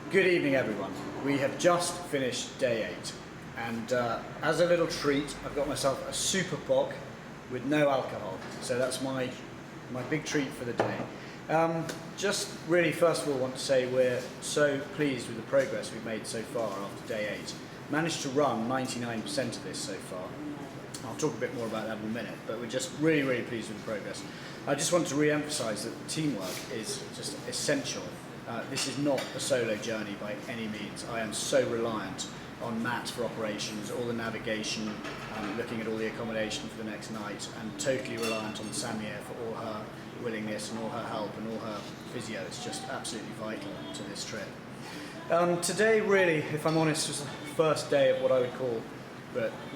Good evening, everyone. We have just finished day 8, and as a little treat, I've got myself a super bock with no alcohol. So that's my big treat for the day. Just really, first of all, want to say we're so pleased with the progress we've made so far after day 8. Managed to run 99% of this so far. I'll talk a bit more about that in a minute, but we're just really pleased with the progress. I just want to re-emphasise that teamwork is just essential. This is not a solo journey by any means. I am so reliant on Matt for operations, all the navigation, looking at all the accommodation for the next night, and totally reliant on Samia for all her willingness and all her help and all her physio. It's just absolutely vital to this trip. Today, really, if I'm honest, was the first day of what I would call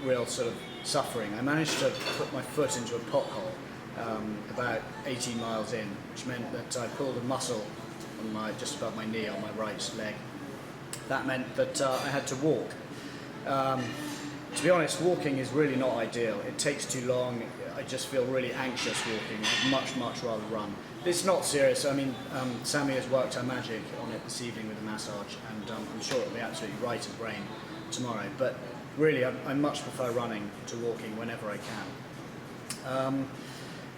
real sort of suffering. I managed to put my foot into a pothole about 18 miles in, which meant that I pulled a muscle on just above my knee on my right leg. That meant that I had to walk. To be honest, walking is really not ideal. It takes too long. I just feel really anxious walking. I'd much rather run. It's not serious. I mean, Sammy has worked her magic on it this evening with a massage, and I'm sure it'll be absolutely right of brain tomorrow. But really, I much prefer running to walking whenever I can.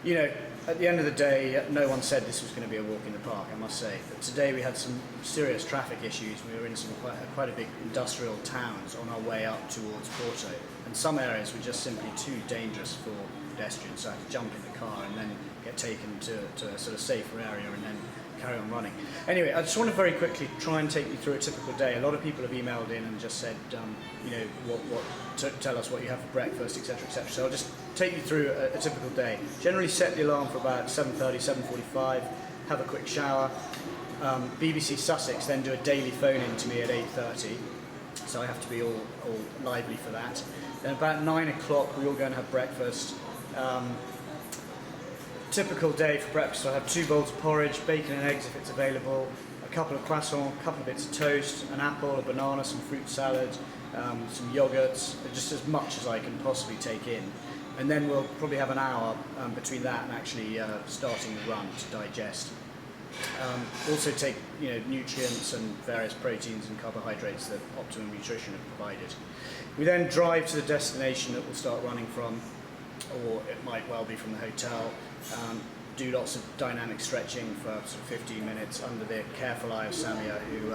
You know, at the end of the day, no one said this was going to be a walk in the park, I must say. But today we had some serious traffic issues. We were in some quite a big industrial towns on our way up towards Porto. And some areas were just simply too dangerous for pedestrians, so I had to jump in the car and then get taken to a sort of safer area and then carry on running. Anyway, I just want to very quickly try and take you through a typical day. A lot of people have emailed in and just said, you know, tell us what you have for breakfast, etc., etc. So I'll just take you through a typical day. Generally set the alarm for about 7:30, 7:45, have a quick shower. BBC Sussex then do a daily phone in to me at 8:30, so I have to be all lively for that. Then about 9 o'clock we all go and have breakfast. Typical day for breakfast, I have 2 bowls of porridge, bacon and eggs if it's available, a couple of croissants, a couple of bits of toast, an apple, a banana, some fruit salad, some yogurts, just as much as I can possibly take in. And then we'll probably have an hour between that and actually starting the run to digest. Also take, you know, nutrients and various proteins and carbohydrates that Optimum Nutrition have provided. We then drive to the destination that we'll start running from, or it might well be from the hotel. Do lots of dynamic stretching for sort of 15 minutes under the careful eye of Samia, who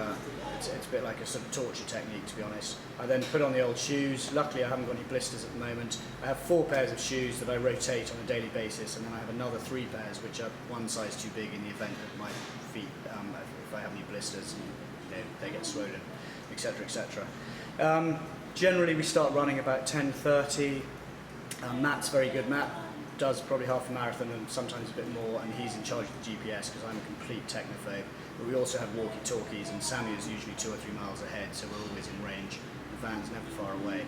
it's a bit like a sort of torture technique, to be honest. I then put on the old shoes. Luckily I haven't got any blisters at the moment. I have 4 pairs of shoes that I rotate on a daily basis, and then I have another 3 pairs which are one size too big in the event that my feet, if I have any blisters, and, you know, they get swollen, etc., etc. Generally we start running about 10:30. Matt's very good. Matt does probably half a marathon and sometimes a bit more, and he's in charge of the GPS because I'm a complete technophobe. But we also have walkie-talkies, and Sammy is usually 2 or 3 miles ahead, so we're always in range. The van's never far away.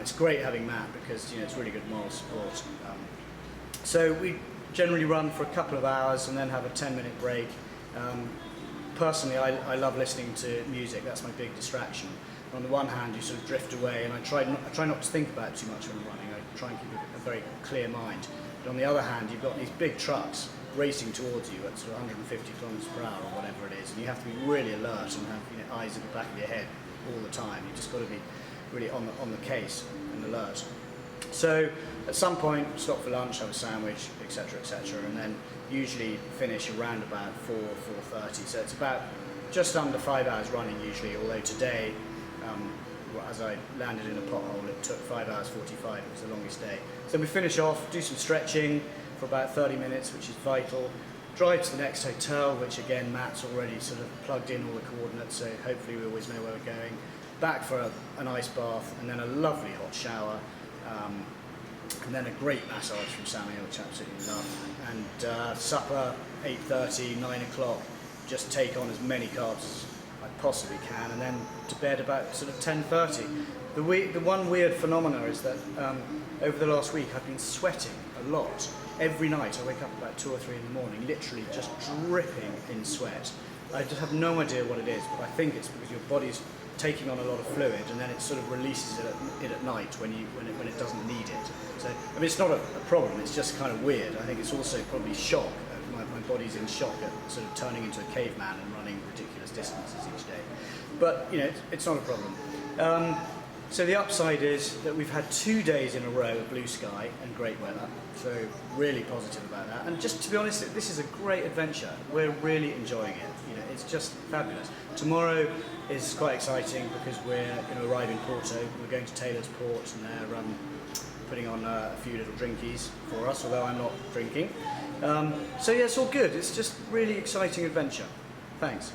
It's great having Matt because, you know, it's really good moral support. So we generally run for a couple of hours and then have a 10-minute break. Personally, I love listening to music. That's my big distraction. On the one hand, you sort of drift away, and I try not to think about it too much when I'm running. I try and keep a very clear mind. But on the other hand, you've got these big trucks racing towards you at sort of 150 kilometers per hour or whatever it is, and you have to be really alert and have, you know, eyes at the back of your head all the time. You just got to be really on the case and alert. So at some point, stop for lunch, have a sandwich, etc., etc., and then usually finish around about 4:30. So it's about just under 5 hours running usually. Although today, as I landed in a pothole, it took 5 hours 45. It was the longest day. So we finish off, do some stretching for about 30 minutes, which is vital. Drive to the next hotel, which again Matt's already sort of plugged in all the coordinates, so hopefully we always know where we're going. Back for an ice bath, and then a lovely hot shower, and then a great massage from Sammy, which I absolutely love. And supper, 8:30, 9 o'clock, just take on as many carbs as I possibly can, and then to bed about sort of 10:30. The one weird phenomena is that over the last week I've been sweating a lot. Every night I wake up about 2 or 3 in the morning, literally just dripping in sweat. I just have no idea what it is, but I think it's because your body's taking on a lot of fluid, and then it sort of releases it at night when it doesn't need it. So I mean, it's not a problem. It's just kind of weird. I think it's also probably shock. My body's in shock at sort of turning into a caveman and running ridiculous distances each day. but you know, it's not a problem. So the upside is that we've had 2 days in a row of blue sky and great weather, so really positive about that. And just to be honest, this is a great adventure. We're really enjoying it. You know, it's just fabulous. Tomorrow is quite exciting because we're going to arrive in Porto. We're going to Taylor's Port, and they're putting on a few little drinkies for us, although I'm not drinking. So yeah, it's all good. It's just really exciting adventure. Thanks.